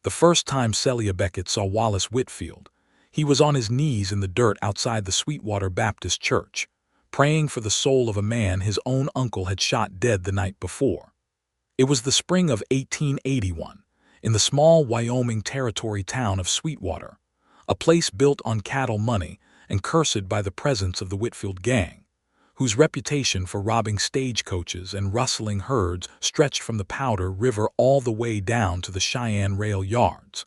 The first time Celia Beckett saw Wallace Whitfield, he was on his knees in the dirt outside the Sweetwater Baptist Church, praying for the soul of a man his own uncle had shot dead the night before. It was the spring of 1881, in the small Wyoming territory town of Sweetwater, a place built on cattle money and cursed by the presence of the Whitfield gang, whose reputation for robbing stagecoaches and rustling herds stretched from the Powder River all the way down to the Cheyenne rail yards.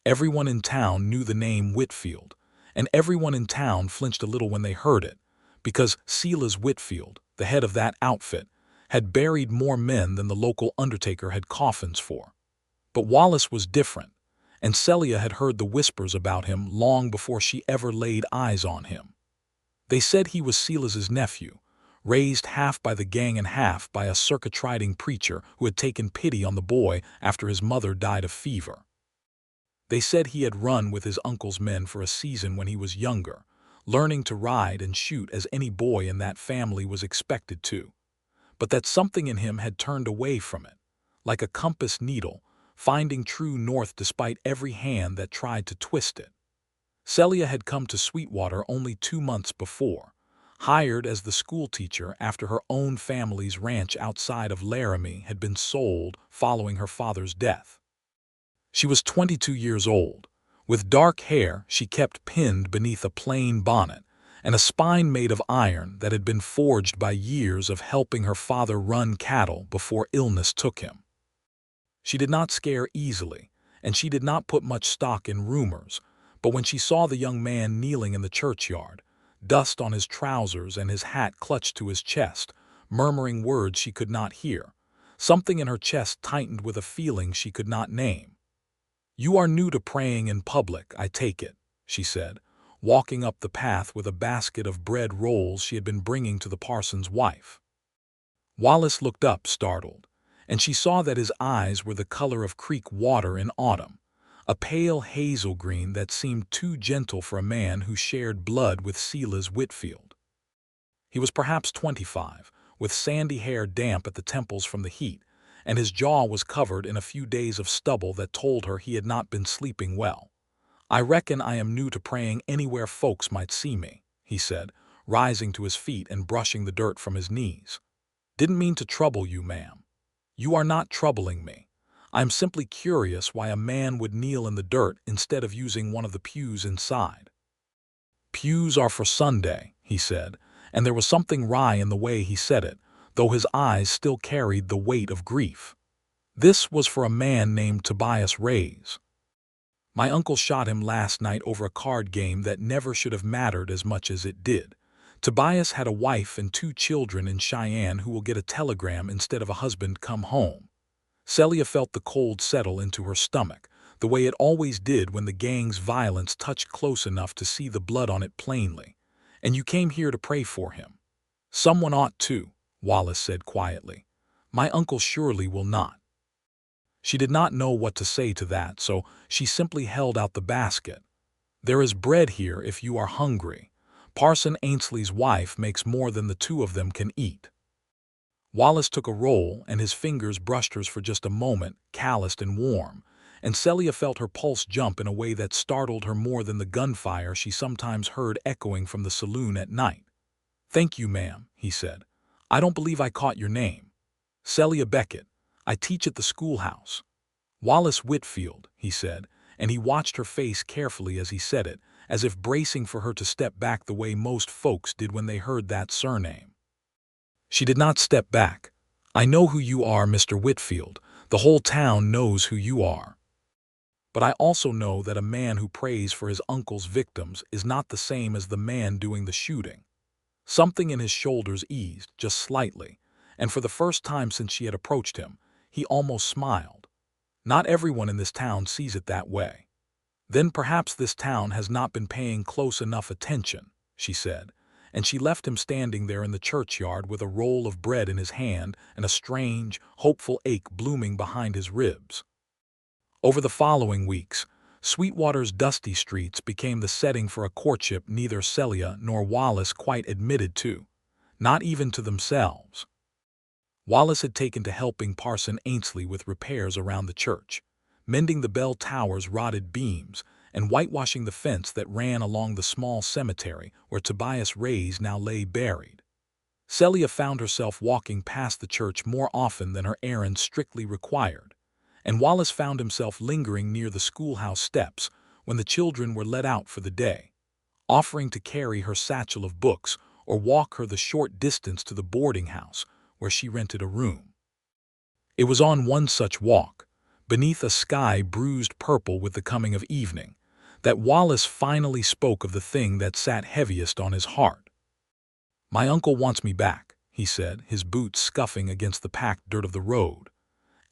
Everyone in town knew the name Whitfield, and everyone in town flinched a little when they heard it, because Celia Whitfield, the head of that outfit, had buried more men than the local undertaker had coffins for. But Wallace was different, and Celia had heard the whispers about him long before she ever laid eyes on him. They said he was Celia's nephew, raised half by the gang and half by a circuit-riding preacher who had taken pity on the boy after his mother died of fever. They said he had run with his uncle's men for a season when he was younger, learning to ride and shoot as any boy in that family was expected to, but that something in him had turned away from it, like a compass needle, finding true north despite every hand that tried to twist it. Celia had come to Sweetwater only 2 months before, hired as the schoolteacher after her own family's ranch outside of Laramie had been sold following her father's death. She was 22 years old. With dark hair she kept pinned beneath a plain bonnet, and a spine made of iron that had been forged by years of helping her father run cattle before illness took him. She did not scare easily, and she did not put much stock in rumors, but when she saw the young man kneeling in the churchyard, dust on his trousers and his hat clutched to his chest, murmuring words she could not hear, something in her chest tightened with a feeling she could not name. "You are new to praying in public, I take it," she said, walking up the path with a basket of bread rolls she had been bringing to the parson's wife. Wallace looked up, startled, and she saw that his eyes were the color of creek water in autumn, a pale hazel green that seemed too gentle for a man who shared blood with Celia Whitfield. He was perhaps 25, with sandy hair damp at the temples from the heat, and his jaw was covered in a few days of stubble that told her he had not been sleeping well. "I reckon I am new to praying anywhere folks might see me," he said, rising to his feet and brushing the dirt from his knees. "Didn't mean to trouble you, ma'am." "You are not troubling me. I am simply curious why a man would kneel in the dirt instead of using one of the pews inside." "Pews are for Sunday," he said, and there was something wry in the way he said it, though his eyes still carried the weight of grief. "This was for a man named Tobias Reyes. My uncle shot him last night over a card game that never should have mattered as much as it did. Tobias had a wife and 2 children in Cheyenne who will get a telegram instead of a husband come home." Celia felt the cold settle into her stomach, the way it always did when the gang's violence touched close enough to see the blood on it plainly. "And you came here to pray for him." "Someone ought to," Wallace said quietly. "My uncle surely will not." She did not know what to say to that, so she simply held out the basket. "There is bread here if you are hungry. Parson Ainsley's wife makes more than the 2 of them can eat." Wallace took a roll, and his fingers brushed hers for just a moment, calloused and warm, and Celia felt her pulse jump in a way that startled her more than the gunfire she sometimes heard echoing from the saloon at night. "Thank you, ma'am," he said. "I don't believe I caught your name." "Celia Beckett. I teach at the schoolhouse." "Wallace Whitfield," he said, and he watched her face carefully as he said it, as if bracing for her to step back the way most folks did when they heard that surname. She did not step back. "I know who you are, Mr. Whitfield. The whole town knows who you are. But I also know that a man who prays for his uncle's victims is not the same as the man doing the shooting." Something in his shoulders eased, just slightly, and for the first time since she had approached him, he almost smiled. "Not everyone in this town sees it that way." "Then perhaps this town has not been paying close enough attention," she said, and she left him standing there in the churchyard with a roll of bread in his hand and a strange, hopeful ache blooming behind his ribs. Over the following weeks, Sweetwater's dusty streets became the setting for a courtship neither Celia nor Wallace quite admitted to, not even to themselves. Wallace had taken to helping Parson Ainsley with repairs around the church, mending the bell tower's rotted beams, and whitewashing the fence that ran along the small cemetery where Tobias Ray's now lay buried. Celia found herself walking past the church more often than her errand strictly required, and Wallace found himself lingering near the schoolhouse steps when the children were let out for the day, offering to carry her satchel of books or walk her the short distance to the boarding house where she rented a room. It was on one such walk, beneath a sky bruised purple with the coming of evening, that Wallace finally spoke of the thing that sat heaviest on his heart. "My uncle wants me back," he said, his boots scuffing against the packed dirt of the road.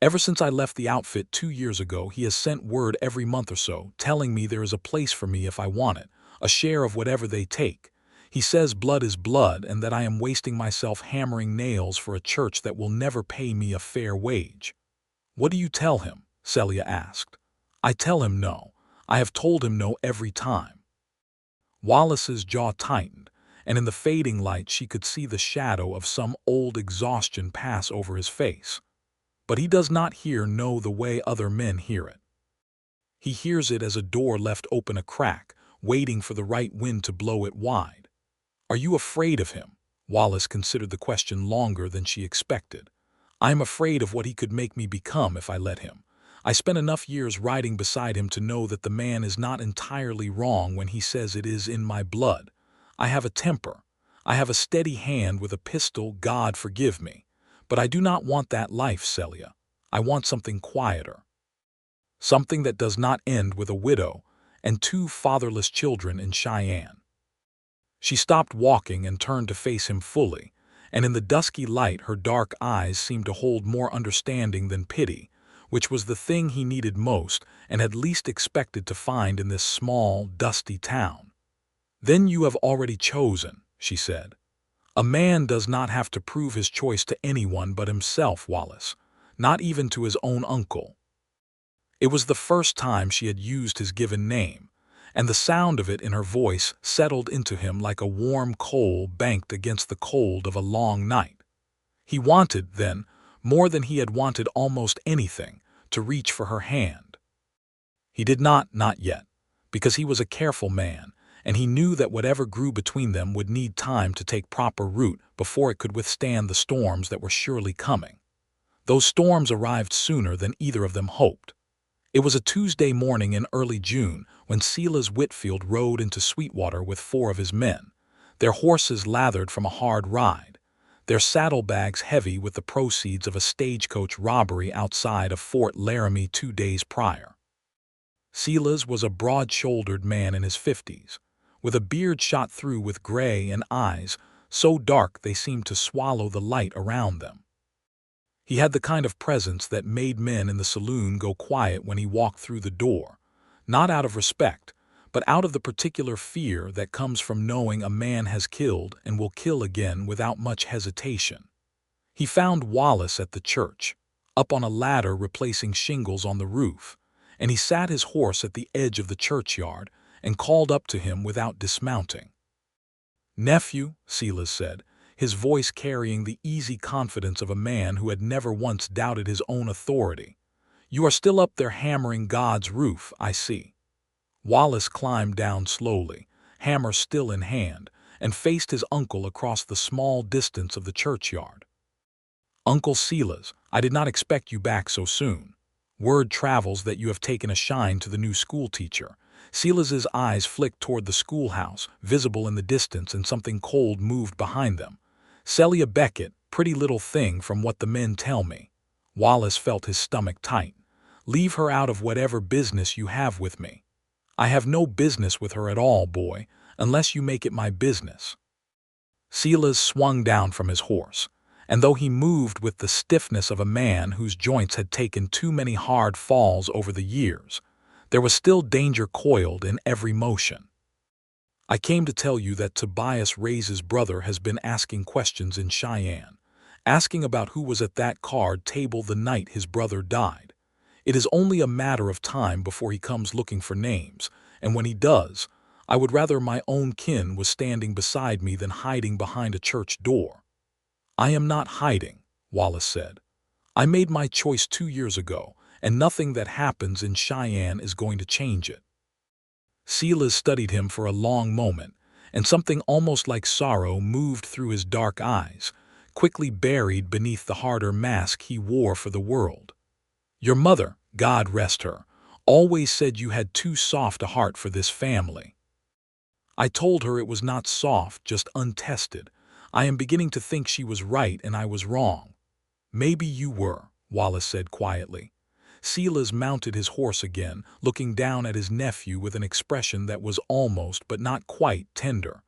"Ever since I left the outfit 2 years ago, he has sent word every month or so, telling me there is a place for me if I want it, a share of whatever they take. He says blood is blood and that I am wasting myself hammering nails for a church that will never pay me a fair wage." "What do you tell him?" Celia asked. "I tell him no. I have told him no every time." Wallace's jaw tightened, and in the fading light she could see the shadow of some old exhaustion pass over his face. But he does not hear no the way other men hear it. He hears it as a door left open a crack, waiting for the right wind to blow it wide. "Are you afraid of him?" Wallace considered the question longer than she expected. "I am afraid of what he could make me become if I let him. I spent enough years riding beside him to know that the man is not entirely wrong when he says it is in my blood. I have a temper. I have a steady hand with a pistol, God forgive me. But I do not want that life, Celia. I want something quieter. Something that does not end with a widow and 2 fatherless children in Cheyenne." She stopped walking and turned to face him fully, and in the dusky light her dark eyes seemed to hold more understanding than pity, which was the thing he needed most and had least expected to find in this small, dusty town. "Then you have already chosen," she said. "A man does not have to prove his choice to anyone but himself, Wallace, not even to his own uncle." It was the first time she had used his given name, and the sound of it in her voice settled into him like a warm coal banked against the cold of a long night. He wanted, then, more than he had wanted almost anything, to reach for her hand. He did not yet, because he was a careful man, and he knew that whatever grew between them would need time to take proper root before it could withstand the storms that were surely coming. Those storms arrived sooner than either of them hoped. It was a Tuesday morning in early June when Celia Whitfield rode into Sweetwater with 4 of his men, their horses lathered from a hard ride, their saddlebags heavy with the proceeds of a stagecoach robbery outside of Fort Laramie 2 days prior. Celia's was a broad-shouldered man in his 50s, with a beard shot through with gray and eyes so dark they seemed to swallow the light around them. He had the kind of presence that made men in the saloon go quiet when he walked through the door, not out of respect, but out of the particular fear that comes from knowing a man has killed and will kill again without much hesitation. He found Wallace at the church, up on a ladder replacing shingles on the roof, and he sat his horse at the edge of the churchyard and called up to him without dismounting. "Nephew," Celia said, his voice carrying the easy confidence of a man who had never once doubted his own authority, "you are still up there hammering God's roof, I see." Wallace climbed down slowly, hammer still in hand, and faced his uncle across the small distance of the churchyard. "Uncle Celia's, I did not expect you back so soon. Word travels that you have taken a shine to the new schoolteacher." Celia's eyes flicked toward the schoolhouse, visible in the distance, and something cold moved behind them. "Celia Beckett, pretty little thing from what the men tell me." Wallace felt his stomach tighten. "Leave her out of whatever business you have with me." "I have no business with her at all, boy, unless you make it my business." Celia swung down from his horse, and though he moved with the stiffness of a man whose joints had taken too many hard falls over the years, there was still danger coiled in every motion. "I came to tell you that Tobias Ray's brother has been asking questions in Cheyenne, asking about who was at that card table the night his brother died. It is only a matter of time before he comes looking for names, and when he does, I would rather my own kin was standing beside me than hiding behind a church door." "I am not hiding," Wallace said. "I made my choice 2 years ago, and nothing that happens in Cheyenne is going to change it. Celia studied him for a long moment, and something almost like sorrow moved through his dark eyes, quickly buried beneath the harder mask he wore for the world. Your mother, God rest her, always said you had too soft a heart for this family. I told her it was not soft, just untested. I am beginning to think she was right and I was wrong. Maybe you were, Wallace said quietly. Silas mounted his horse again, looking down at his nephew with an expression that was almost but not quite tender.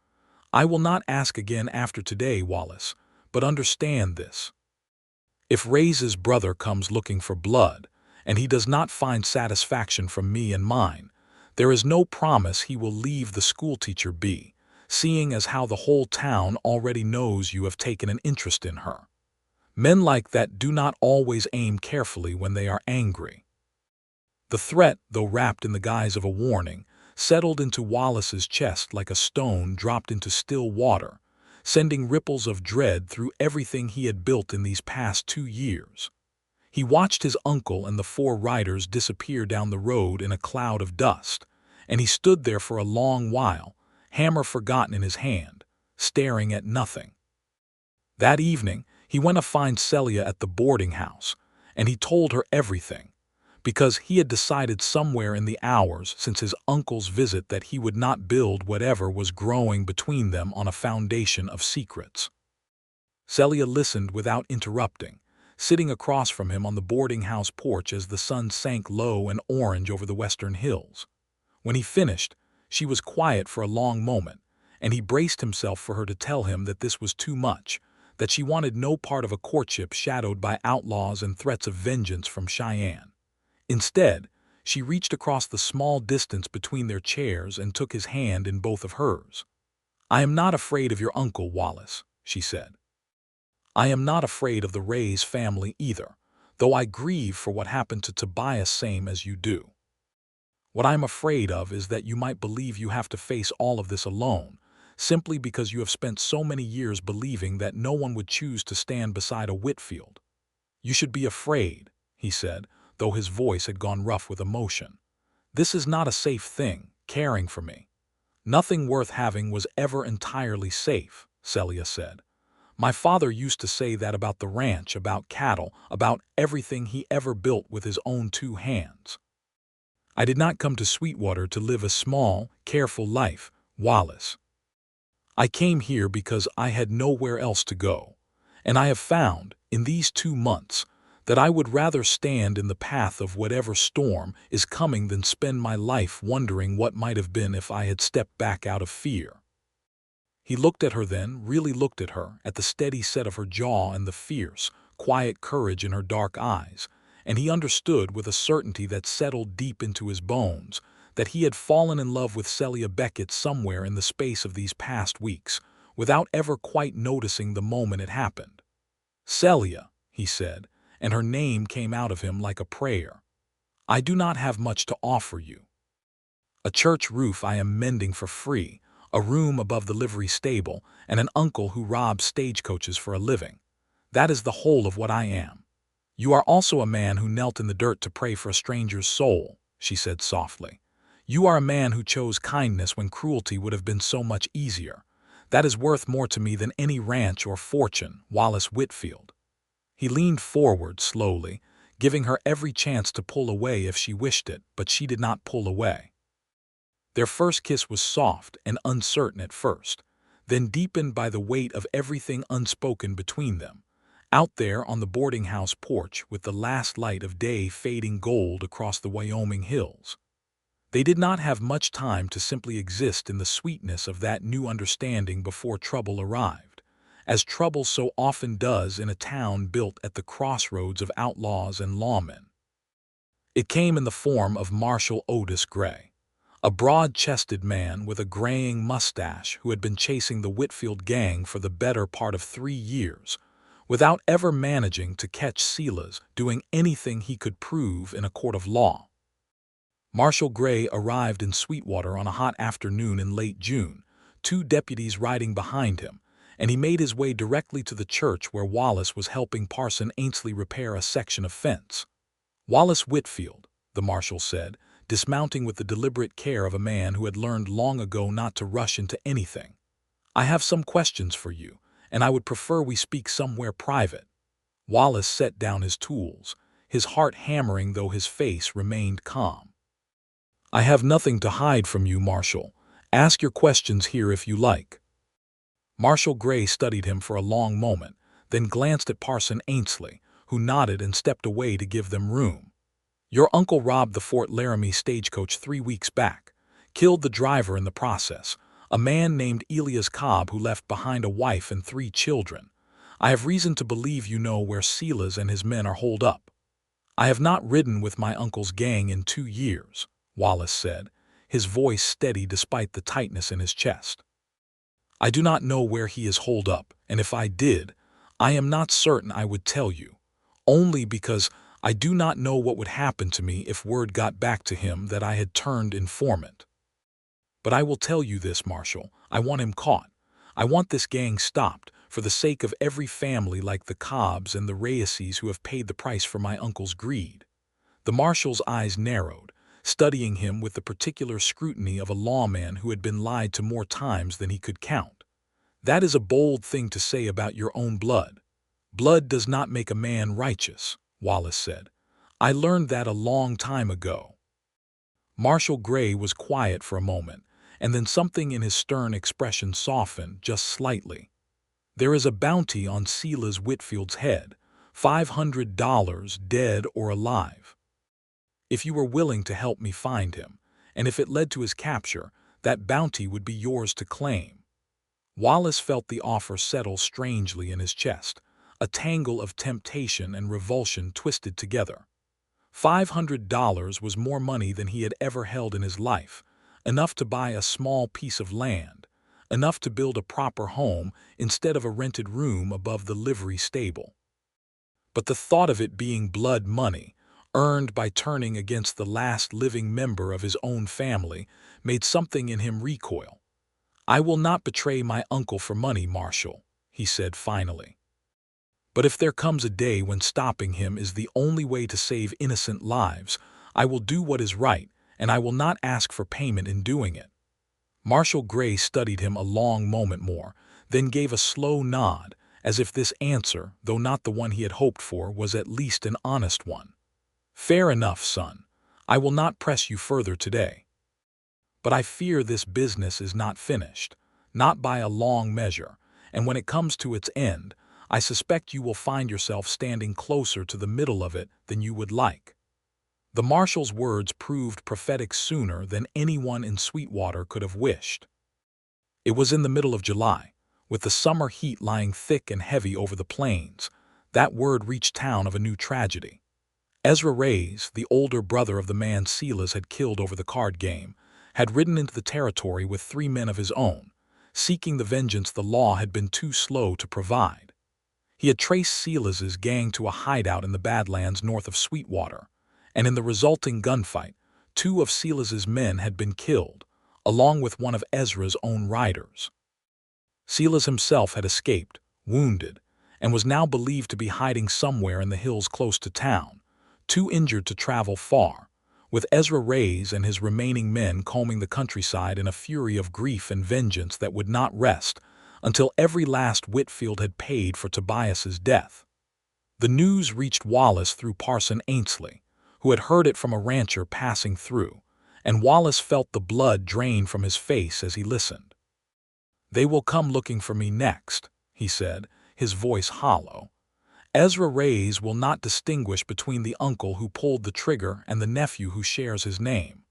I will not ask again after today, Wallace, but understand this. If Ray's brother comes looking for blood, and he does not find satisfaction from me and mine, there is no promise he will leave the schoolteacher be, seeing as how the whole town already knows you have taken an interest in her. Men like that do not always aim carefully when they are angry. The threat, though wrapped in the guise of a warning, settled into Wallace's chest like a stone dropped into still water, sending ripples of dread through everything he had built in these past 2 years. He watched his uncle and the 4 riders disappear down the road in a cloud of dust, and he stood there for a long while, hammer forgotten in his hand, staring at nothing. That evening, he went to find Celia at the boarding house, and he told her everything, because he had decided somewhere in the hours since his uncle's visit that he would not build whatever was growing between them on a foundation of secrets. Celia listened without interrupting, sitting across from him on the boarding house porch as the sun sank low and orange over the western hills. When he finished, she was quiet for a long moment, and he braced himself for her to tell him that this was too much, that she wanted no part of a courtship shadowed by outlaws and threats of vengeance from Cheyenne. Instead, she reached across the small distance between their chairs and took his hand in both of hers. I am not afraid of your uncle, Wallace, she said. I am not afraid of the Ray's family either, though I grieve for what happened to Tobias same as you do. What I am afraid of is that you might believe you have to face all of this alone, simply because you have spent so many years believing that no one would choose to stand beside a Whitfield. You should be afraid, he said, though his voice had gone rough with emotion. This is not a safe thing, caring for me. Nothing worth having was ever entirely safe, Celia said. My father used to say that about the ranch, about cattle, about everything he ever built with his own 2 hands. I did not come to Sweetwater to live a small, careful life, Wallace. I came here because I had nowhere else to go, and I have found, in these 2 months, that I would rather stand in the path of whatever storm is coming than spend my life wondering what might have been if I had stepped back out of fear. He looked at her then, really looked at her, at the steady set of her jaw and the fierce, quiet courage in her dark eyes, and he understood with a certainty that settled deep into his bones that he had fallen in love with Celia Beckett somewhere in the space of these past weeks, without ever quite noticing the moment it happened. Celia, he said, and her name came out of him like a prayer. I do not have much to offer you. A church roof I am mending for free, a room above the livery stable, and an uncle who robs stagecoaches for a living. That is the whole of what I am. You are also a man who knelt in the dirt to pray for a stranger's soul, she said softly. You are a man who chose kindness when cruelty would have been so much easier. That is worth more to me than any ranch or fortune, Wallace Whitfield. He leaned forward slowly, giving her every chance to pull away if she wished it, but she did not pull away. Their first kiss was soft and uncertain at first, then deepened by the weight of everything unspoken between them, out there on the boarding house porch with the last light of day fading gold across the Wyoming hills. They did not have much time to simply exist in the sweetness of that new understanding before trouble arrived, as trouble so often does in a town built at the crossroads of outlaws and lawmen. It came in the form of Marshal Otis Gray, a broad-chested man with a graying mustache who had been chasing the Whitfield gang for the better part of 3 years, without ever managing to catch Celia's doing anything he could prove in a court of law. Marshal Gray arrived in Sweetwater on a hot afternoon in late June, 2 deputies riding behind him, and he made his way directly to the church where Wallace was helping Parson Ainsley repair a section of fence. Wallace Whitfield, the marshal said, dismounting with the deliberate care of a man who had learned long ago not to rush into anything. I have some questions for you, and I would prefer we speak somewhere private. Wallace set down his tools, his heart hammering though his face remained calm. I have nothing to hide from you, Marshal. Ask your questions here if you like. Marshal Gray studied him for a long moment, then glanced at Parson Ainsley, who nodded and stepped away to give them room. Your uncle robbed the Fort Laramie stagecoach 3 weeks back, killed the driver in the process, a man named Elias Cobb who left behind a wife and 3 children. I have reason to believe you know where Silas and his men are holed up. I have not ridden with my uncle's gang in 2 years, Wallace said, his voice steady despite the tightness in his chest. I do not know where he is holed up, and if I did, I am not certain I would tell you, only because I do not know what would happen to me if word got back to him that I had turned informant. But I will tell you this, Marshal, I want him caught. I want this gang stopped, for the sake of every family like the Cobbs and the Reyeses who have paid the price for my uncle's greed. The marshal's eyes narrowed, studying him with the particular scrutiny of a lawman who had been lied to more times than he could count. That is a bold thing to say about your own blood. Blood does not make a man righteous, Wallace said. I learned that a long time ago. Marshal Gray was quiet for a moment, and then something in his stern expression softened just slightly. There is a bounty on Silas Whitfield's head, $500 dead or alive. If you were willing to help me find him, and if it led to his capture, that bounty would be yours to claim. Wallace felt the offer settle strangely in his chest, a tangle of temptation and revulsion twisted together. $500 was more money than he had ever held in his life, enough to buy a small piece of land, enough to build a proper home instead of a rented room above the livery stable. But the thought of it being blood money, earned by turning against the last living member of his own family, made something in him recoil. I will not betray my uncle for money, Marshal, he said finally. But if there comes a day when stopping him is the only way to save innocent lives, I will do what is right, and I will not ask for payment in doing it. Marshal Gray studied him a long moment more, then gave a slow nod, as if this answer, though not the one he had hoped for, was at least an honest one. Fair enough, son. I will not press you further today. But I fear this business is not finished, not by a long measure, and when it comes to its end, I suspect you will find yourself standing closer to the middle of it than you would like. The marshal's words proved prophetic sooner than anyone in Sweetwater could have wished. It was in the middle of July, with the summer heat lying thick and heavy over the plains, that word reached town of a new tragedy. Ezra Reyes, the older brother of the man Silas had killed over the card game, had ridden into the territory with 3 men of his own, seeking the vengeance the law had been too slow to provide. He had traced Silas's gang to a hideout in the Badlands north of Sweetwater, and in the resulting gunfight, 2 of Silas's men had been killed, along with one of Ezra's own riders. Silas himself had escaped, wounded, and was now believed to be hiding somewhere in the hills close to town, too injured to travel far, with Ezra Reyes and his remaining men combing the countryside in a fury of grief and vengeance that would not rest until every last Whitfield had paid for Tobias's death. The news reached Wallace through Parson Ainsley, who had heard it from a rancher passing through, and Wallace felt the blood drain from his face as he listened. They will come looking for me next, he said, his voice hollow. Ezra Reyes will not distinguish between the uncle who pulled the trigger and the nephew who shares his name.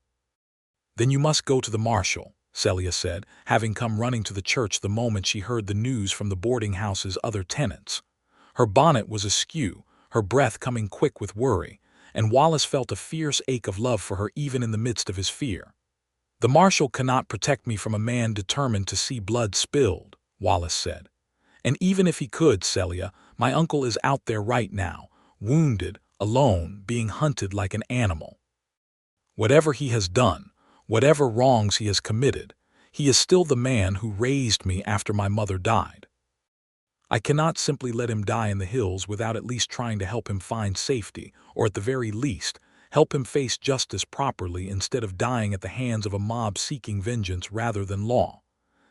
Then you must go to the marshal, Celia said, having come running to the church the moment she heard the news from the boarding house's other tenants. Her bonnet was askew, her breath coming quick with worry, and Wallace felt a fierce ache of love for her even in the midst of his fear. The marshal cannot protect me from a man determined to see blood spilled, Wallace said. And even if he could, Celia, my uncle is out there right now, wounded, alone, being hunted like an animal. Whatever he has done, whatever wrongs he has committed, he is still the man who raised me after my mother died. I cannot simply let him die in the hills without at least trying to help him find safety, or at the very least, help him face justice properly instead of dying at the hands of a mob seeking vengeance rather than law.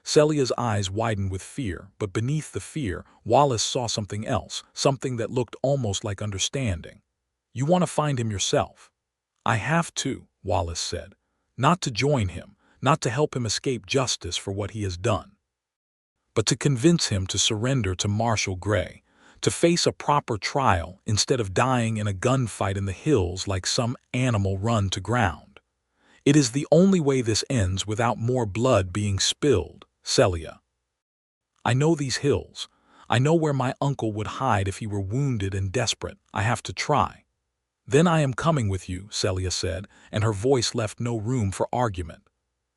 Celia's eyes widened with fear, but beneath the fear, Wallace saw something else, something that looked almost like understanding. You want to find him yourself. I have to, Wallace said. Not to join him, not to help him escape justice for what he has done, but to convince him to surrender to Marshal Gray, to face a proper trial instead of dying in a gunfight in the hills like some animal run to ground. It is the only way this ends without more blood being spilled, Celia. I know these hills. I know where my uncle would hide if he were wounded and desperate. I have to try. Then I am coming with you, Celia said, and her voice left no room for argument.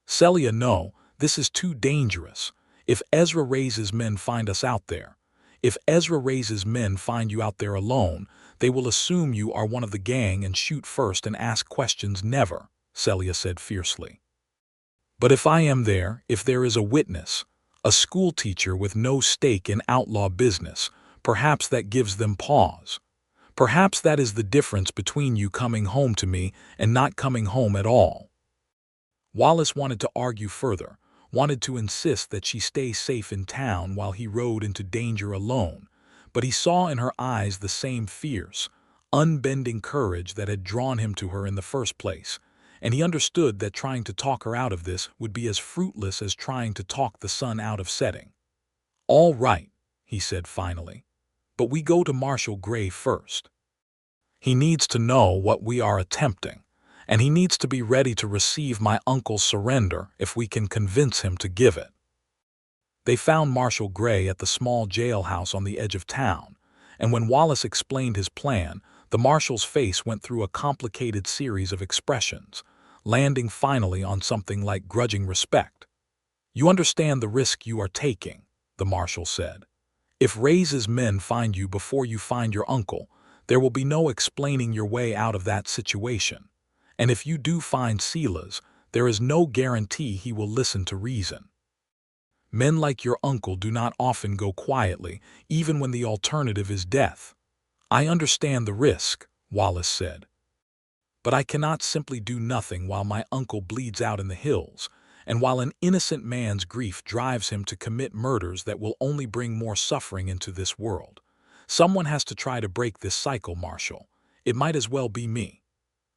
Celia, no, this is too dangerous. If Ezra Reyes's men find us out there, if Ezra Reyes's men find you out there alone, they will assume you are one of the gang and shoot first and ask questions never, Celia said fiercely. But if I am there, if there is a witness, a schoolteacher with no stake in outlaw business, perhaps that gives them pause. Perhaps that is the difference between you coming home to me and not coming home at all. Wallace wanted to argue further, wanted to insist that she stay safe in town while he rode into danger alone, but he saw in her eyes the same fierce, unbending courage that had drawn him to her in the first place, and he understood that trying to talk her out of this would be as fruitless as trying to talk the sun out of setting. All right, he said finally, but we go to Marshal Gray first. He needs to know what we are attempting, and he needs to be ready to receive my uncle's surrender if we can convince him to give it. They found Marshal Gray at the small jailhouse on the edge of town, and when Wallace explained his plan, the marshal's face went through a complicated series of expressions, landing finally on something like grudging respect. You understand the risk you are taking, the marshal said. If Reyes's men find you before you find your uncle, there will be no explaining your way out of that situation. And if you do find Celia's, there is no guarantee he will listen to reason. Men like your uncle do not often go quietly, even when the alternative is death. I understand the risk, Wallace said. But I cannot simply do nothing while my uncle bleeds out in the hills, and while an innocent man's grief drives him to commit murders that will only bring more suffering into this world. Someone has to try to break this cycle, Marshal. It might as well be me.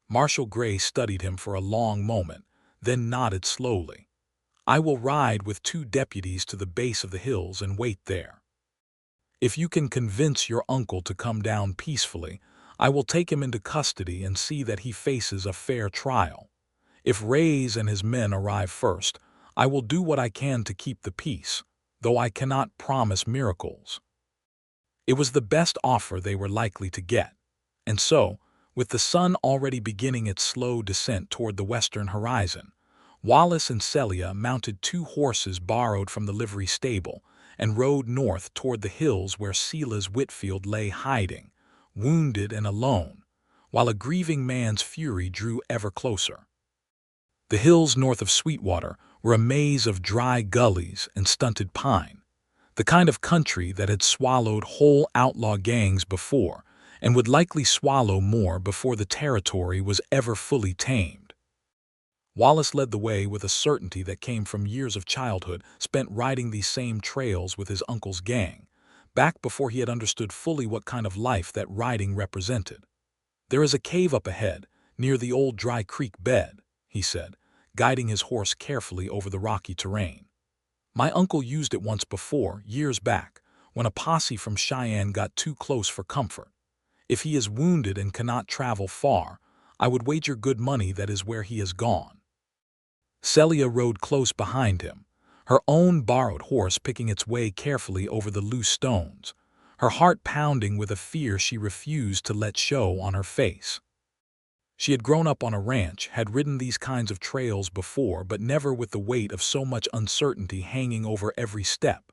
Marshal Gray studied him for a long moment, then nodded slowly. I will ride with 2 deputies to the base of the hills and wait there. If you can convince your uncle to come down peacefully, I will take him into custody and see that he faces a fair trial. If Reyes and his men arrive first, I will do what I can to keep the peace, though I cannot promise miracles. It was the best offer they were likely to get, and so, with the sun already beginning its slow descent toward the western horizon, Wallace and Celia mounted 2 horses borrowed from the livery stable and rode north toward the hills where Celia Whitfield lay hiding, wounded and alone, while a grieving man's fury drew ever closer. The hills north of Sweetwater were a maze of dry gullies and stunted pine, the kind of country that had swallowed whole outlaw gangs before, and would likely swallow more before the territory was ever fully tamed. Wallace led the way with a certainty that came from years of childhood spent riding these same trails with his uncle's gang, back before he had understood fully what kind of life that riding represented. There is a cave up ahead, near the old dry creek bed, he said, guiding his horse carefully over the rocky terrain. My uncle used it once before, years back, when a posse from Cheyenne got too close for comfort. If he is wounded and cannot travel far, I would wager good money that is where he has gone. Celia rode close behind him, her own borrowed horse picking its way carefully over the loose stones, her heart pounding with a fear she refused to let show on her face. She had grown up on a ranch, had ridden these kinds of trails before, but never with the weight of so much uncertainty hanging over every step.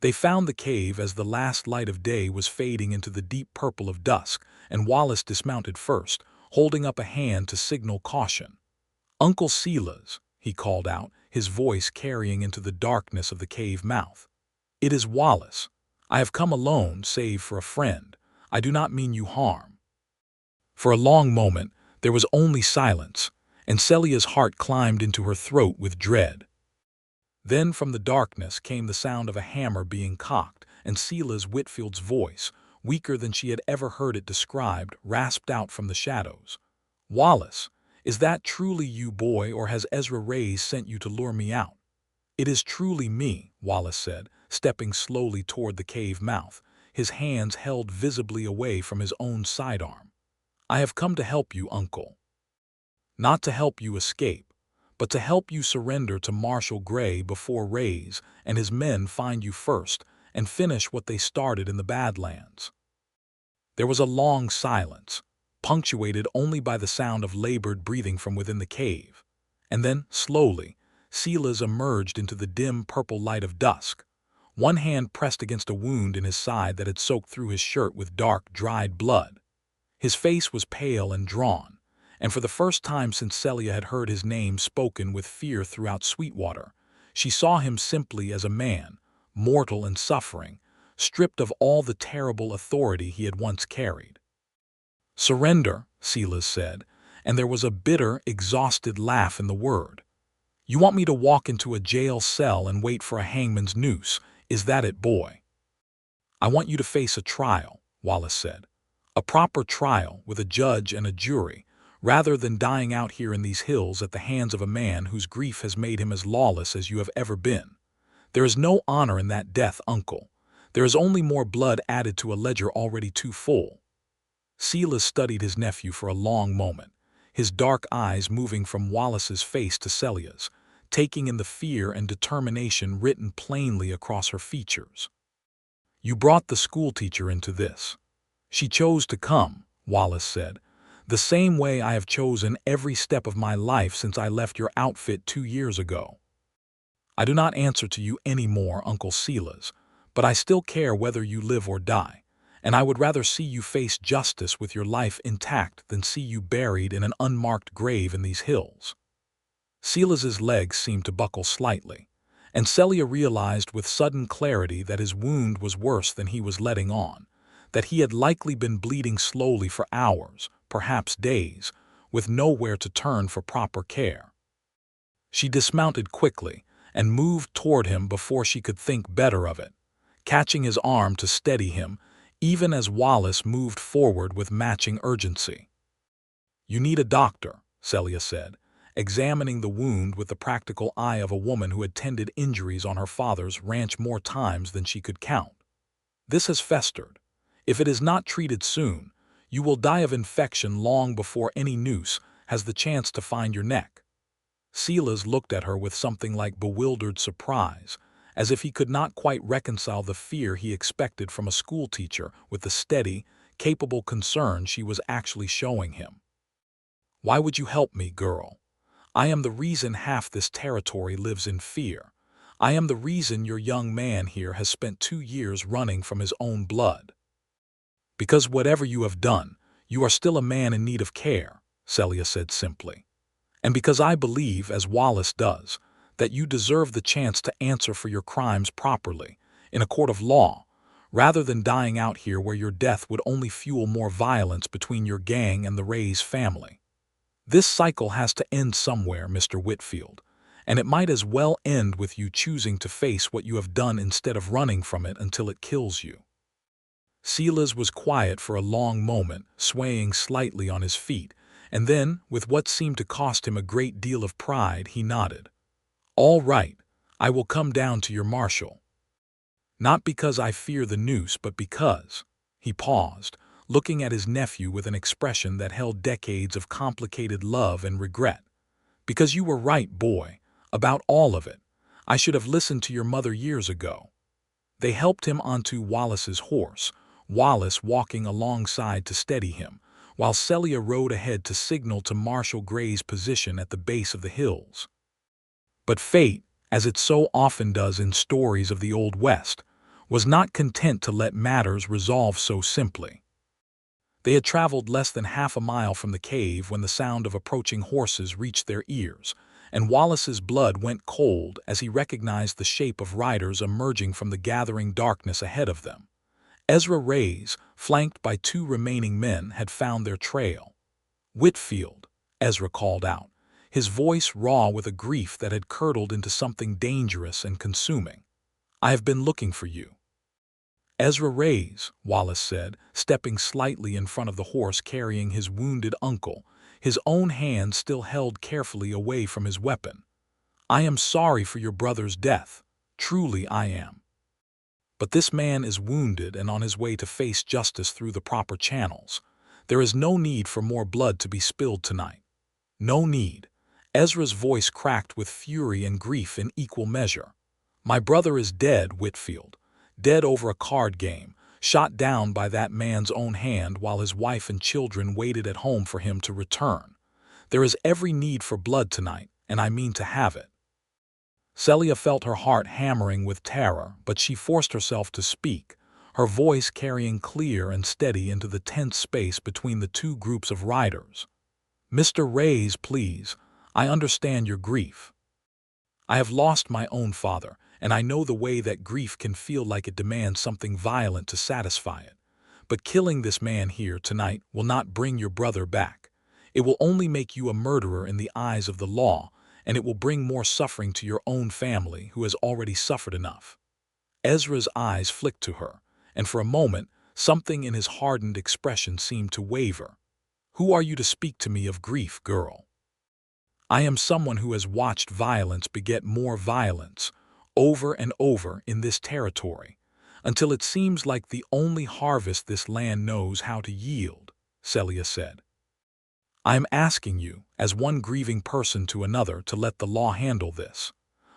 They found the cave as the last light of day was fading into the deep purple of dusk, and Wallace dismounted first, holding up a hand to signal caution. "Uncle Celia's," he called out, his voice carrying into the darkness of the cave mouth. "It is Wallace. I have come alone, save for a friend. I do not mean you harm." For a long moment, there was only silence, and Celia's heart climbed into her throat with dread. Then from the darkness came the sound of a hammer being cocked, and Celia Whitfield's voice, weaker than she had ever heard it described, rasped out from the shadows. "Wallace, is that truly you, boy, or has Ezra Reyes sent you to lure me out?" "It is truly me," Wallace said, stepping slowly toward the cave mouth, his hands held visibly away from his own sidearm. "I have come to help you, uncle. Not to help you escape, but to help you surrender to Marshal Gray before Reyes and his men find you first and finish what they started in the Badlands." There was a long silence, punctuated only by the sound of labored breathing from within the cave, and then, slowly, Silas emerged into the dim purple light of dusk, one hand pressed against a wound in his side that had soaked through his shirt with dark, dried blood. His face was pale and drawn, and for the first time since Celia had heard his name spoken with fear throughout Sweetwater, she saw him simply as a man, mortal and suffering, stripped of all the terrible authority he had once carried. "Surrender," Silas said, and there was a bitter, exhausted laugh in the word. "You want me to walk into a jail cell and wait for a hangman's noose, is that it, boy?" "I want you to face a trial," Wallace said. "A proper trial with a judge and a jury, rather than dying out here in these hills at the hands of a man whose grief has made him as lawless as you have ever been. There is no honor in that death, uncle. There is only more blood added to a ledger already too full." Silas studied his nephew for a long moment, his dark eyes moving from Wallace's face to Celia's, taking in the fear and determination written plainly across her features. "You brought the schoolteacher into this. She chose to come," Wallace said, "the same way I have chosen every step of my life since I left your outfit 2 years ago. I do not answer to you any more, Uncle Silas, but I still care whether you live or die, and I would rather see you face justice with your life intact than see you buried in an unmarked grave in these hills." Silas's legs seemed to buckle slightly, and Celia realized with sudden clarity that his wound was worse than he was letting on, that he had likely been bleeding slowly for hours, perhaps days, with nowhere to turn for proper care. She dismounted quickly and moved toward him before she could think better of it, catching his arm to steady him, even as Wallace moved forward with matching urgency. "You need a doctor," Celia said, examining the wound with the practical eye of a woman who had tended injuries on her father's ranch more times than she could count. "This has festered. If it is not treated soon, you will die of infection long before any noose has the chance to find your neck." Silas looked at her with something like bewildered surprise, as if he could not quite reconcile the fear he expected from a schoolteacher with the steady, capable concern she was actually showing him. "Why would you help me, girl? I am the reason half this territory lives in fear. I am the reason your young man here has spent 2 years running from his own blood." "Because whatever you have done, you are still a man in need of care," Celia said simply. "And because I believe, as Wallace does, that you deserve the chance to answer for your crimes properly, in a court of law, rather than dying out here where your death would only fuel more violence between your gang and the Reyes family. This cycle has to end somewhere, Mr. Whitfield, and it might as well end with you choosing to face what you have done instead of running from it until it kills you." Silas was quiet for a long moment, swaying slightly on his feet, and then, with what seemed to cost him a great deal of pride, he nodded. "All right, I will come down to your marshal. Not because I fear the noose, but because—" He paused, looking at his nephew with an expression that held decades of complicated love and regret. "Because you were right, boy, about all of it. I should have listened to your mother years ago." They helped him onto Wallace's horse, Wallace walking alongside to steady him, while Celia rode ahead to signal to Marshal Gray's position at the base of the hills. But fate, as it so often does in stories of the Old West, was not content to let matters resolve so simply. They had traveled less than half a mile from the cave when the sound of approaching horses reached their ears, and Wallace's blood went cold as he recognized the shape of riders emerging from the gathering darkness ahead of them. Ezra Reyes, flanked by 2 remaining men, had found their trail. "Whitfield," Ezra called out, his voice raw with a grief that had curdled into something dangerous and consuming. "I have been looking for you." "Ezra Reyes," Wallace said, stepping slightly in front of the horse carrying his wounded uncle, his own hand still held carefully away from his weapon. "I am sorry for your brother's death. Truly I am. But this man is wounded and on his way to face justice through the proper channels. There is no need for more blood to be spilled tonight. No need." Ezra's voice cracked with fury and grief in equal measure. "My brother is dead, Whitfield. Dead over a card game, shot down by that man's own hand while his wife and children waited at home for him to return. There is every need for blood tonight, and I mean to have it." Celia felt her heart hammering with terror, but she forced herself to speak, her voice carrying clear and steady into the tense space between the 2 groups of riders. "Mr. Reyes, please, I understand your grief. I have lost my own father, and I know the way that grief can feel like it demands something violent to satisfy it. But killing this man here tonight will not bring your brother back. It will only make you a murderer in the eyes of the law, and it will bring more suffering to your own family who has already suffered enough." Ezra's eyes flicked to her, and for a moment, something in his hardened expression seemed to waver. "Who are you to speak to me of grief, girl? I am someone who has watched violence beget more violence, over and over in this territory, until it seems like the only harvest this land knows how to yield," Celia said. "I am asking you, as one grieving person to another, to let the law handle this.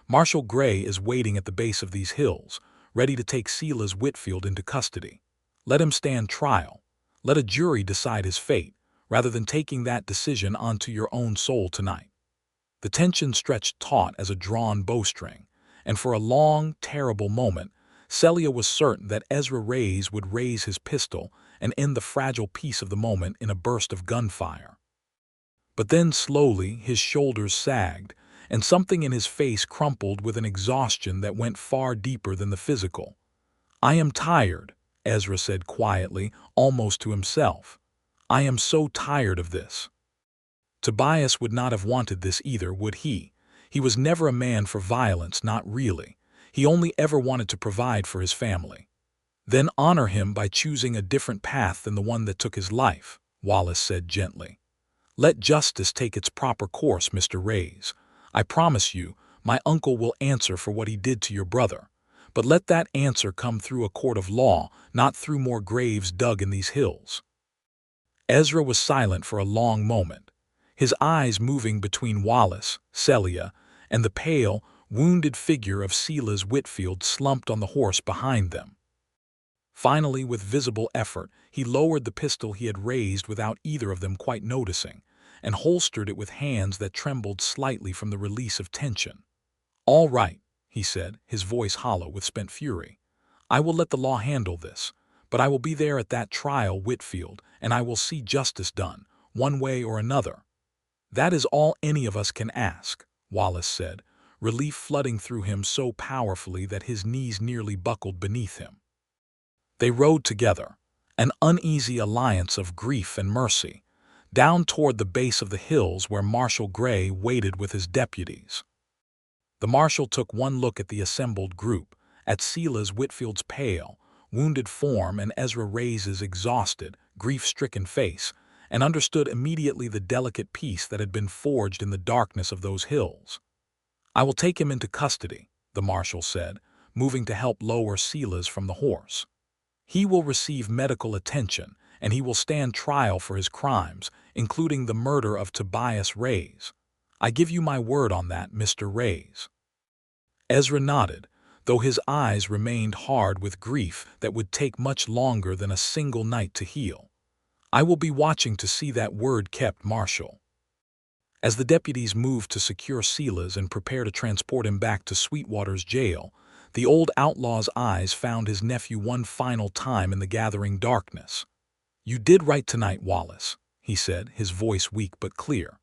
Marshal Gray is waiting at the base of these hills, ready to take Silas Whitfield into custody. Let him stand trial. Let a jury decide his fate, rather than taking that decision onto your own soul tonight." The tension stretched taut as a drawn bowstring, and for a long, terrible moment, Celia was certain that Ezra Reyes would raise his pistol and end the fragile peace of the moment in a burst of gunfire. But then slowly his shoulders sagged, and something in his face crumpled with an exhaustion that went far deeper than the physical. "I am tired," Ezra said quietly, almost to himself. "I am so tired of this." Tobias would not have wanted this either, would he? He was never a man for violence, not really. He only ever wanted to provide for his family. "Then honor him by choosing a different path than the one that took his life," Wallace said gently. "Let justice take its proper course, Mr. Reyes. I promise you, my uncle will answer for what he did to your brother. But let that answer come through a court of law, not through more graves dug in these hills." Ezra was silent for a long moment, his eyes moving between Wallace, Celia, and the pale, wounded figure of Silas Whitfield slumped on the horse behind them. Finally, with visible effort, he lowered the pistol he had raised without either of them quite noticing, and holstered it with hands that trembled slightly from the release of tension. "All right," he said, his voice hollow with spent fury. "I will let the law handle this, but I will be there at that trial, Whitfield, and I will see justice done, one way or another." "That is all any of us can ask," Wallace said, relief flooding through him so powerfully that his knees nearly buckled beneath him. They rode together, an uneasy alliance of grief and mercy, down toward the base of the hills where Marshal Gray waited with his deputies. The marshal took one look at the assembled group, at Silas Whitfield's pale, wounded form and Ezra Reyes's exhausted, grief-stricken face, and understood immediately the delicate peace that had been forged in the darkness of those hills. "I will take him into custody," the marshal said, moving to help lower Silas from the horse. "He will receive medical attention, and he will stand trial for his crimes, including the murder of Tobias Reyes. I give you my word on that, Mr. Reyes." Ezra nodded, though his eyes remained hard with grief that would take much longer than a single night to heal. "I will be watching to see that word kept, Marshal." As the deputies moved to secure Silas and prepare to transport him back to Sweetwater's jail, the old outlaw's eyes found his nephew one final time in the gathering darkness. "You did right tonight, Wallace," he said, his voice weak but clear.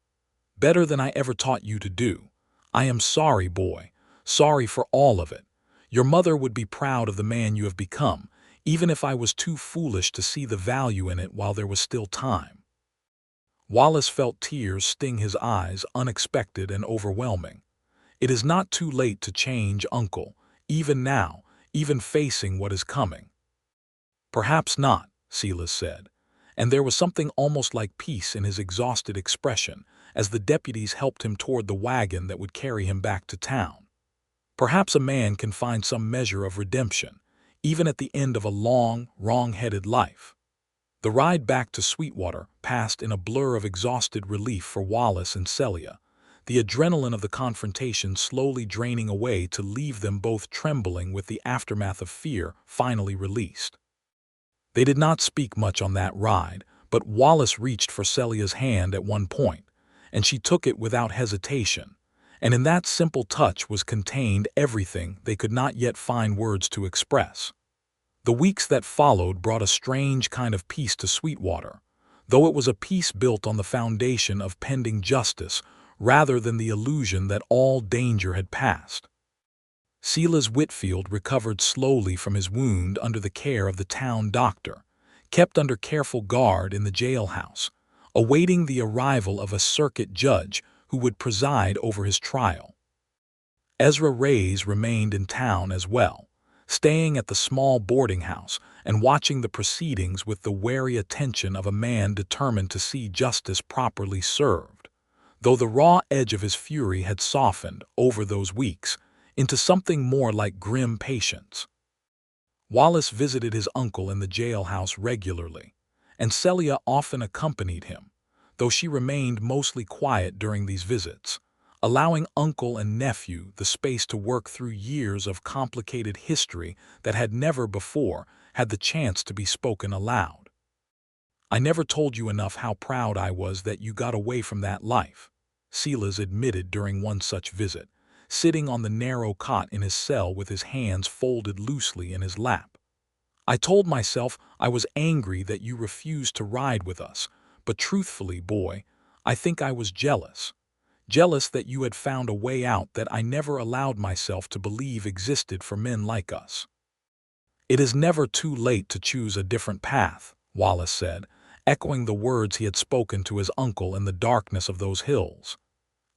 "Better than I ever taught you to do. I am sorry, boy. Sorry for all of it. Your mother would be proud of the man you have become, even if I was too foolish to see the value in it while there was still time." Wallace felt tears sting his eyes, unexpected and overwhelming. It is not too late to change, uncle, even now, even facing what is coming. "Perhaps not," Celia said, and there was something almost like peace in his exhausted expression as the deputies helped him toward the wagon that would carry him back to town. "Perhaps a man can find some measure of redemption, even at the end of a long, wrong-headed life." The ride back to Sweetwater passed in a blur of exhausted relief for Wallace and Celia, the adrenaline of the confrontation slowly draining away to leave them both trembling with the aftermath of fear finally released. They did not speak much on that ride, but Wallace reached for Celia's hand at one point, and she took it without hesitation, and in that simple touch was contained everything they could not yet find words to express. The weeks that followed brought a strange kind of peace to Sweetwater, though it was a peace built on the foundation of pending justice rather than the illusion that all danger had passed. Silas Whitfield recovered slowly from his wound under the care of the town doctor, kept under careful guard in the jailhouse, awaiting the arrival of a circuit judge who would preside over his trial. Ezra Reyes remained in town as well, staying at the small boarding house and watching the proceedings with the wary attention of a man determined to see justice properly served, though the raw edge of his fury had softened over those weeks into something more like grim patience. Wallace visited his uncle in the jailhouse regularly, and Celia often accompanied him, though she remained mostly quiet during these visits, allowing uncle and nephew the space to work through years of complicated history that had never before had the chance to be spoken aloud. "I never told you enough how proud I was that you got away from that life," Silas admitted during one such visit, sitting on the narrow cot in his cell with his hands folded loosely in his lap. "I told myself I was angry that you refused to ride with us, but truthfully, boy, I think I was jealous. Jealous that you had found a way out that I never allowed myself to believe existed for men like us." "It is never too late to choose a different path," Wallace said, echoing the words he had spoken to his uncle in the darkness of those hills.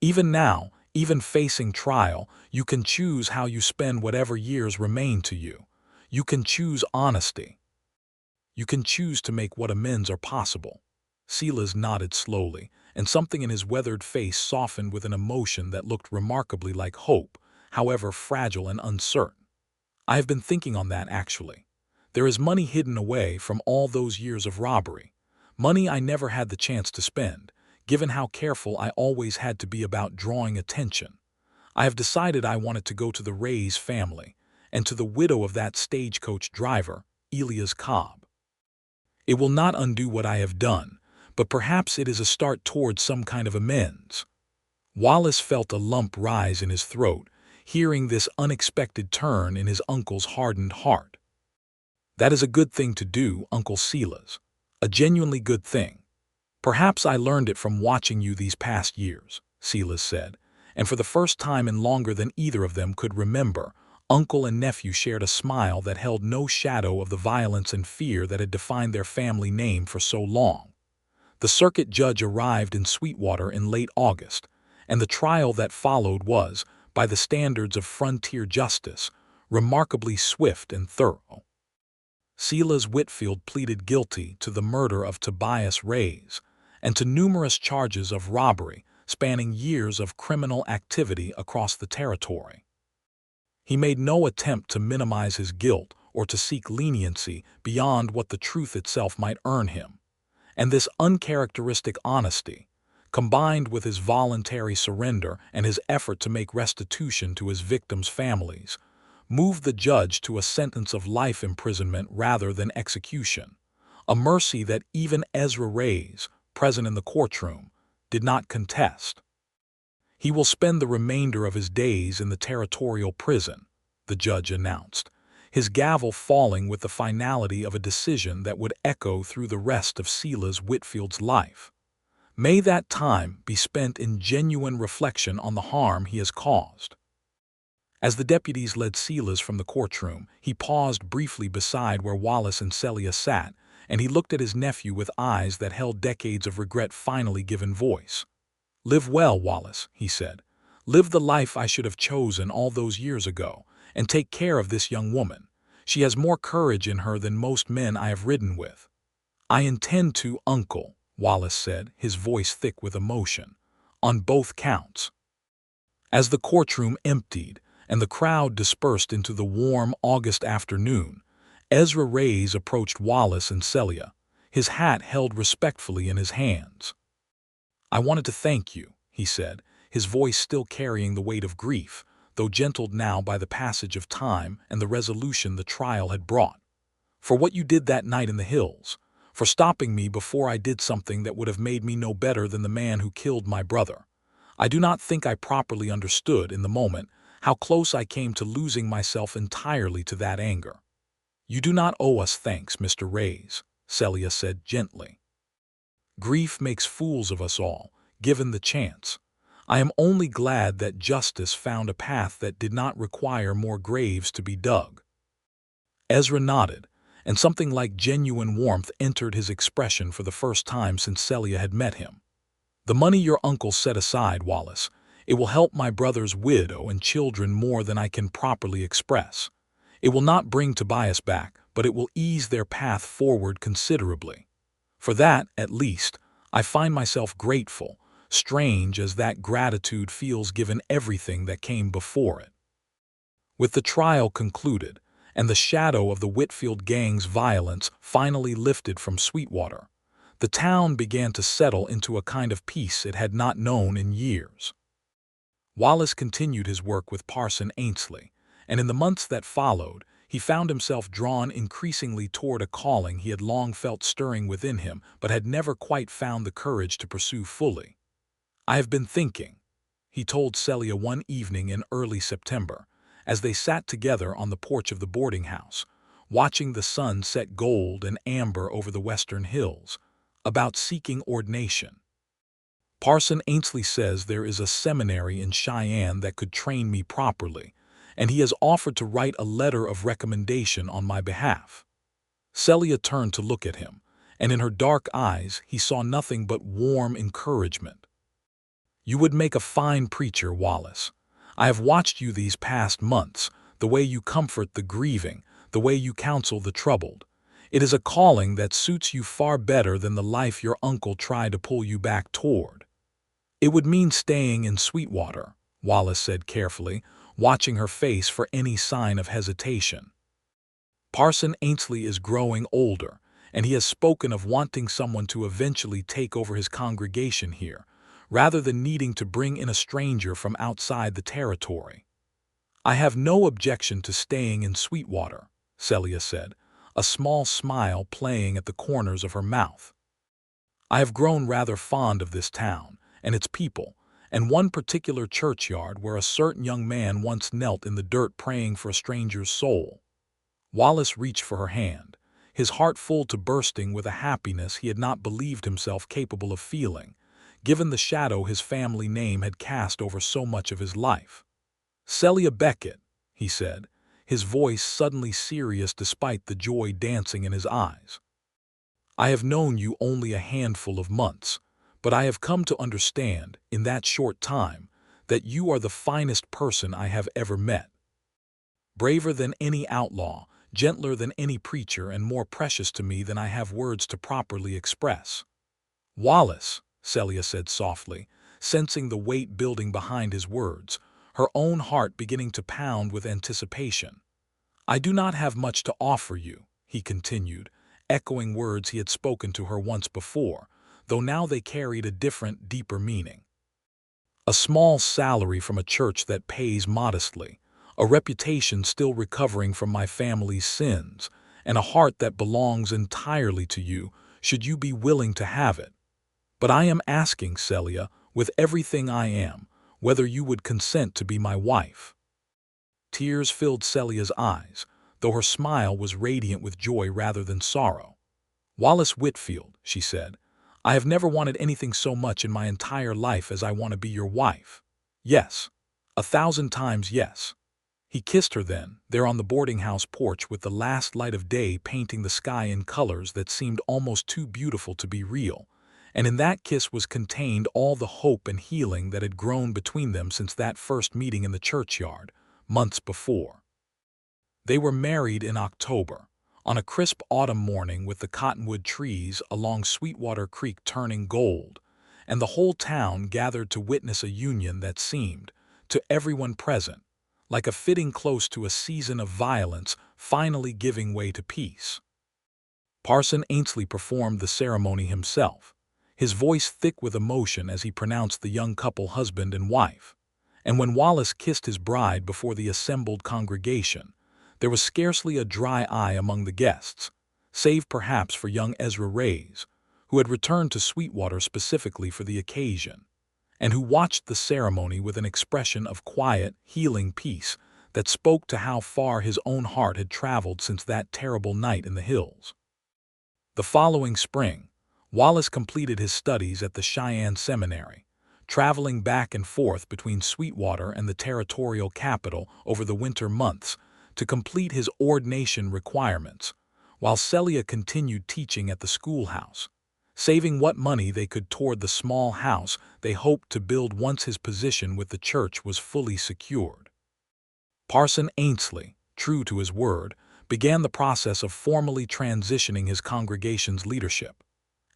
"Even now, even facing trial, you can choose how you spend whatever years remain to you. You can choose honesty. You can choose to make what amends are possible." Silas nodded slowly, and something in his weathered face softened with an emotion that looked remarkably like hope, however fragile and uncertain. "I have been thinking on that, actually. There is money hidden away from all those years of robbery, money I never had the chance to spend, given how careful I always had to be about drawing attention. I have decided I wanted to go to the Reyes family, and to the widow of that stagecoach driver, Elias Cobb. It will not undo what I have done, but perhaps it is a start towards some kind of amends." Wallace felt a lump rise in his throat, hearing this unexpected turn in his uncle's hardened heart. "That is a good thing to do, Uncle Silas. A genuinely good thing. Perhaps I learned it from watching you these past years," Silas said, and for the first time in longer than either of them could remember, uncle and nephew shared a smile that held no shadow of the violence and fear that had defined their family name for so long. The circuit judge arrived in Sweetwater in late August, and the trial that followed was, by the standards of frontier justice, remarkably swift and thorough. Silas Whitfield pleaded guilty to the murder of Tobias Reyes and to numerous charges of robbery spanning years of criminal activity across the territory. He made no attempt to minimize his guilt or to seek leniency beyond what the truth itself might earn him, and this uncharacteristic honesty, combined with his voluntary surrender and his effort to make restitution to his victims' families, moved the judge to a sentence of life imprisonment rather than execution, a mercy that even Ezra Reyes, present in the courtroom, did not contest. "He will spend the remainder of his days in the territorial prison," the judge announced, his gavel falling with the finality of a decision that would echo through the rest of Silas Whitfield's life. May that time be spent in genuine reflection on the harm he has caused. As the deputies led Celia from the courtroom, he paused briefly beside where Wallace and Celia sat, and he looked at his nephew with eyes that held decades of regret finally given voice. "Live well, Wallace," he said. "Live the life I should have chosen all those years ago, and take care of this young woman. She has more courage in her than most men I have ridden with." "I intend to, Uncle," Wallace said, his voice thick with emotion, "on both counts." As the courtroom emptied and the crowd dispersed into the warm August afternoon, Ezra Reyes approached Wallace and Celia, his hat held respectfully in his hands. "I wanted to thank you," he said, his voice still carrying the weight of grief, though gentled now by the passage of time and the resolution the trial had brought. "For what you did that night in the hills, for stopping me before I did something that would have made me no better than the man who killed my brother. I do not think I properly understood in the moment how close I came to losing myself entirely to that anger." "You do not owe us thanks, Mr. Reyes," Celia said gently. "Grief makes fools of us all, given the chance. I am only glad that justice found a path that did not require more graves to be dug." Ezra nodded, and something like genuine warmth entered his expression for the first time since Celia had met him. "The money your uncle set aside, Wallace, it will help my brother's widow and children more than I can properly express. It will not bring Tobias back, but it will ease their path forward considerably. For that, at least, I find myself grateful, strange as that gratitude feels given everything that came before it." With the trial concluded, and the shadow of the Whitfield gang's violence finally lifted from Sweetwater, the town began to settle into a kind of peace it had not known in years. Wallace continued his work with Parson Ainsley, and in the months that followed, he found himself drawn increasingly toward a calling he had long felt stirring within him but had never quite found the courage to pursue fully. "I have been thinking," he told Celia one evening in early September, as they sat together on the porch of the boarding house, watching the sun set gold and amber over the western hills, "about seeking ordination. Parson Ainsley says there is a seminary in Cheyenne that could train me properly, and he has offered to write a letter of recommendation on my behalf." Celia turned to look at him, and in her dark eyes he saw nothing but warm encouragement. "You would make a fine preacher, Wallace. I have watched you these past months, the way you comfort the grieving, the way you counsel the troubled. It is a calling that suits you far better than the life your uncle tried to pull you back toward." "It would mean staying in Sweetwater," Wallace said carefully, watching her face for any sign of hesitation. "Parson Ainsley is growing older, and he has spoken of wanting someone to eventually take over his congregation here, rather than needing to bring in a stranger from outside the territory." "I have no objection to staying in Sweetwater," Celia said, a small smile playing at the corners of her mouth. "I have grown rather fond of this town and its people, and one particular churchyard where a certain young man once knelt in the dirt praying for a stranger's soul." Wallace reached for her hand, his heart full to bursting with a happiness he had not believed himself capable of feeling, given the shadow his family name had cast over so much of his life. "Celia Beckett," he said, his voice suddenly serious despite the joy dancing in his eyes. "I have known you only a handful of months, but I have come to understand, in that short time, that you are the finest person I have ever met. Braver than any outlaw, gentler than any preacher, and more precious to me than I have words to properly express." "Wallace," Celia said softly, sensing the weight building behind his words, her own heart beginning to pound with anticipation. "I do not have much to offer you," he continued, echoing words he had spoken to her once before, though now they carried a different, deeper meaning. "A small salary from a church that pays modestly, a reputation still recovering from my family's sins, and a heart that belongs entirely to you, should you be willing to have it. But I am asking, Celia, with everything I am, whether you would consent to be my wife." Tears filled Celia's eyes, though her smile was radiant with joy rather than sorrow. "Wallace Whitfield," she said, I have never wanted anything so much in my entire life as I want to be your wife. Yes. 1,000 times yes. He kissed her then, there on the boarding house porch with the last light of day painting the sky in colors that seemed almost too beautiful to be real, and in that kiss was contained all the hope and healing that had grown between them since that first meeting in the churchyard, months before. They were married in October, on a crisp autumn morning with the cottonwood trees along Sweetwater Creek turning gold, and the whole town gathered to witness a union that seemed, to everyone present, like a fitting close to a season of violence finally giving way to peace. Parson Ainsley performed the ceremony himself, his voice thick with emotion as he pronounced the young couple husband and wife, and when Wallace kissed his bride before the assembled congregation, there was scarcely a dry eye among the guests, save perhaps for young Ezra Reyes, who had returned to Sweetwater specifically for the occasion, and who watched the ceremony with an expression of quiet, healing peace that spoke to how far his own heart had traveled since that terrible night in the hills. The following spring, Wallace completed his studies at the Cheyenne Seminary, traveling back and forth between Sweetwater and the territorial capital over the winter months to complete his ordination requirements, while Celia continued teaching at the schoolhouse, saving what money they could toward the small house they hoped to build once his position with the church was fully secured. Parson Ainsley, true to his word, began the process of formally transitioning his congregation's leadership,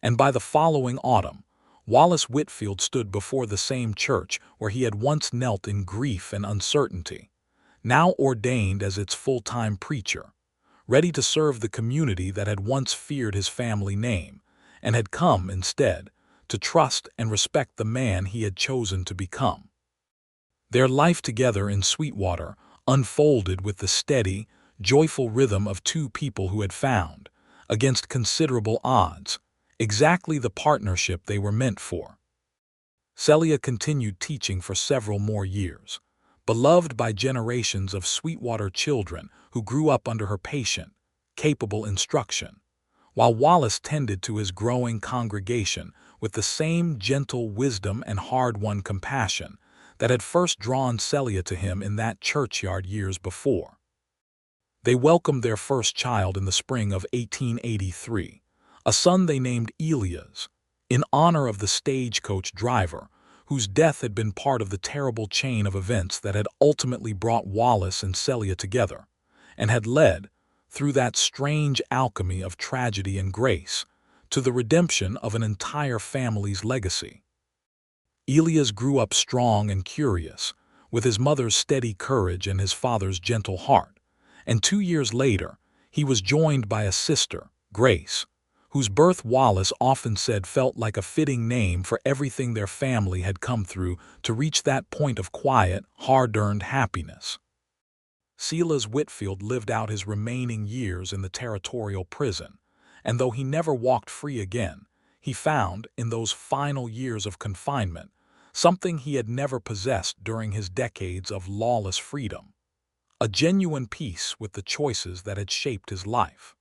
and by the following autumn, Wallace Whitfield stood before the same church where he had once knelt in grief and uncertainty, now ordained as its full-time preacher, ready to serve the community that had once feared his family name, and had come, instead, to trust and respect the man he had chosen to become. Their life together in Sweetwater unfolded with the steady, joyful rhythm of two people who had found, against considerable odds, exactly the partnership they were meant for. Celia continued teaching for several more years, beloved by generations of Sweetwater children who grew up under her patient, capable instruction, while Wallace tended to his growing congregation with the same gentle wisdom and hard-won compassion that had first drawn Celia to him in that churchyard years before. They welcomed their first child in the spring of 1883, a son they named Elias, in honor of the stagecoach driver, whose death had been part of the terrible chain of events that had ultimately brought Wallace and Celia together, and had led, through that strange alchemy of tragedy and grace, to the redemption of an entire family's legacy. Elias grew up strong and curious, with his mother's steady courage and his father's gentle heart, and 2 years later, he was joined by a sister, Grace, whose birth Wallace often said felt like a fitting name for everything their family had come through to reach that point of quiet, hard-earned happiness. Silas Whitfield lived out his remaining years in the territorial prison, and though he never walked free again, he found, in those final years of confinement, something he had never possessed during his decades of lawless freedom: a genuine peace with the choices that had shaped his life.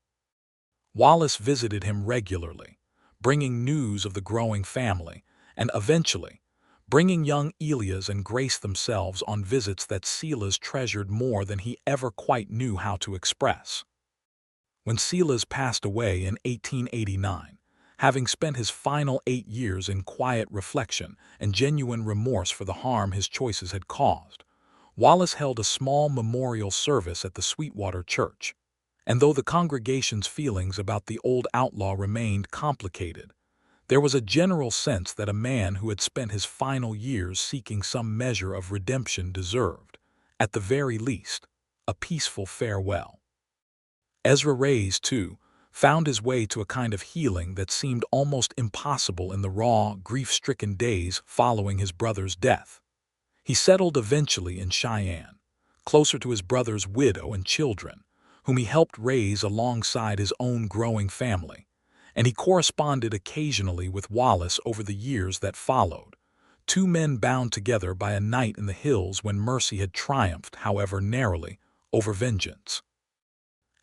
Wallace visited him regularly, bringing news of the growing family, and eventually, bringing young Elias and Grace themselves on visits that Silas treasured more than he ever quite knew how to express. When Silas passed away in 1889, having spent his final 8 years in quiet reflection and genuine remorse for the harm his choices had caused, Wallace held a small memorial service at the Sweetwater Church, and though the congregation's feelings about the old outlaw remained complicated, there was a general sense that a man who had spent his final years seeking some measure of redemption deserved, at the very least, a peaceful farewell. Ezra Reyes, too, found his way to a kind of healing that seemed almost impossible in the raw, grief-stricken days following his brother's death. He settled eventually in Cheyenne, closer to his brother's widow and children, whom he helped raise alongside his own growing family, and he corresponded occasionally with Wallace over the years that followed, two men bound together by a night in the hills when mercy had triumphed, however narrowly, over vengeance.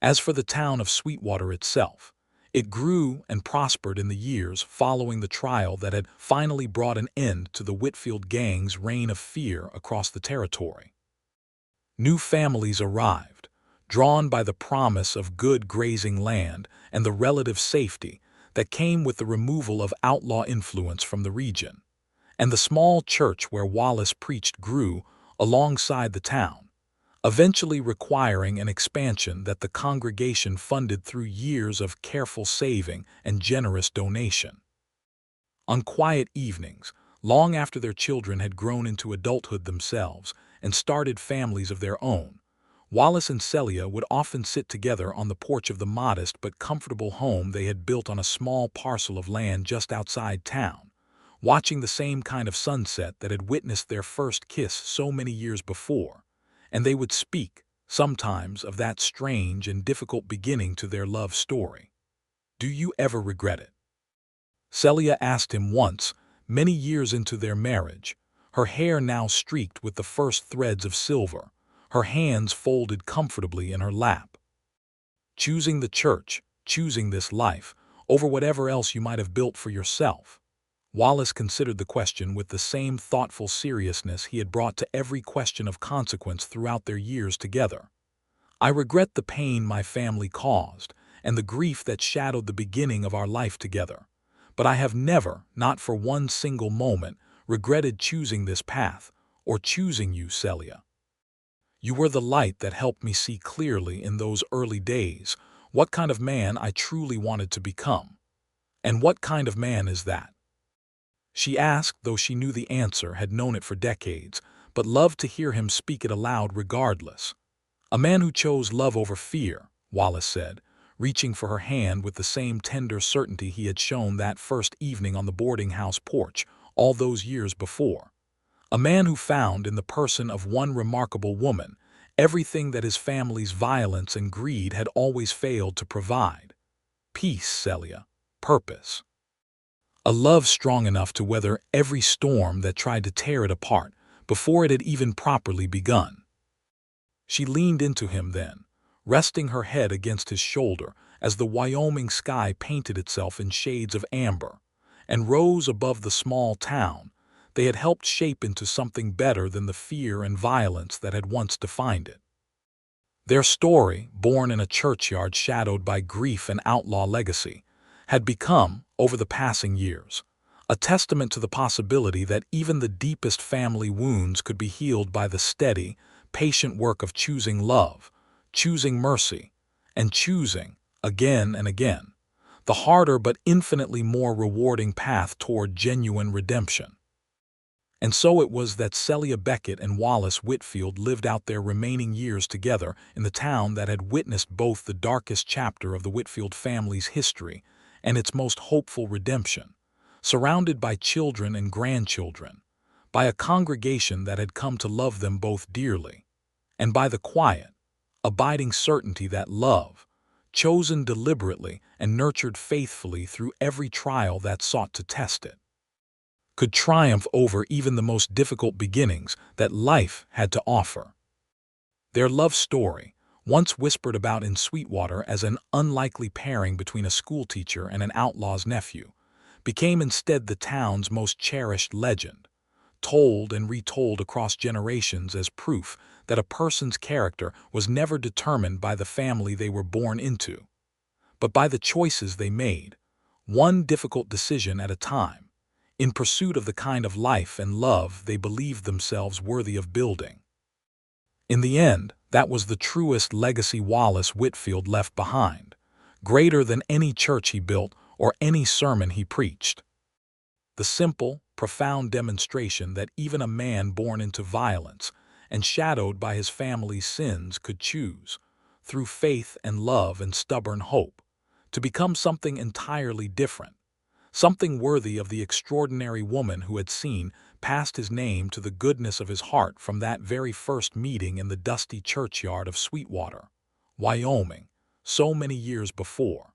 As for the town of Sweetwater itself, It grew and prospered in the years following the trial that had finally brought an end to the Whitfield gang's reign of fear across the territory. New families arrived, drawn by the promise of good grazing land and the relative safety that came with the removal of outlaw influence from the region. And the small church where Wallace preached grew alongside the town, eventually requiring an expansion that the congregation funded through years of careful saving and generous donation. On quiet evenings, long after their children had grown into adulthood themselves and started families of their own, Wallace and Celia would often sit together on the porch of the modest but comfortable home they had built on a small parcel of land just outside town, watching the same kind of sunset that had witnessed their first kiss so many years before, and they would speak, sometimes, of that strange and difficult beginning to their love story. "Do you ever regret it?" Celia asked him once, many years into their marriage, her hair now streaked with the first threads of silver, her hands folded comfortably in her lap. "Choosing the church, choosing this life, over whatever else you might have built for yourself." Wallace considered the question with the same thoughtful seriousness he had brought to every question of consequence throughout their years together. "I regret the pain my family caused, and the grief that shadowed the beginning of our life together. But I have never, not for one single moment, regretted choosing this path, or choosing you, Celia. You were the light that helped me see clearly in those early days what kind of man I truly wanted to become. And what kind of man is that?" She asked, though she knew the answer, had known it for decades, but loved to hear him speak it aloud regardless. "A man who chose love over fear," Wallace said, reaching for her hand with the same tender certainty he had shown that first evening on the boarding house porch all those years before. "A man who found in the person of one remarkable woman everything that his family's violence and greed had always failed to provide. Peace, Celia, purpose. A love strong enough to weather every storm that tried to tear it apart before it had even properly begun." She leaned into him then, resting her head against his shoulder as the Wyoming sky painted itself in shades of amber and rose above the small town they had helped shape into something better than the fear and violence that had once defined it. Their story, born in a churchyard shadowed by grief and outlaw legacy, had become, over the passing years, a testament to the possibility that even the deepest family wounds could be healed by the steady, patient work of choosing love, choosing mercy, and choosing, again and again, the harder but infinitely more rewarding path toward genuine redemption. And so it was that Celia Beckett and Wallace Whitfield lived out their remaining years together in the town that had witnessed both the darkest chapter of the Whitfield family's history and its most hopeful redemption, surrounded by children and grandchildren, by a congregation that had come to love them both dearly, and by the quiet, abiding certainty that love, chosen deliberately and nurtured faithfully through every trial that sought to test it, could triumph over even the most difficult beginnings that life had to offer. Their love story, once whispered about in Sweetwater as an unlikely pairing between a schoolteacher and an outlaw's nephew, became instead the town's most cherished legend, told and retold across generations as proof that a person's character was never determined by the family they were born into, but by the choices they made, one difficult decision at a time, in pursuit of the kind of life and love they believed themselves worthy of building. In the end, that was the truest legacy Wallace Whitfield left behind, greater than any church he built or any sermon he preached. The simple, profound demonstration that even a man born into violence and shadowed by his family's sins could choose, through faith and love and stubborn hope, to become something entirely different, something worthy of the extraordinary woman who had seen past his name to the goodness of his heart from that very first meeting in the dusty churchyard of Sweetwater, Wyoming, so many years before.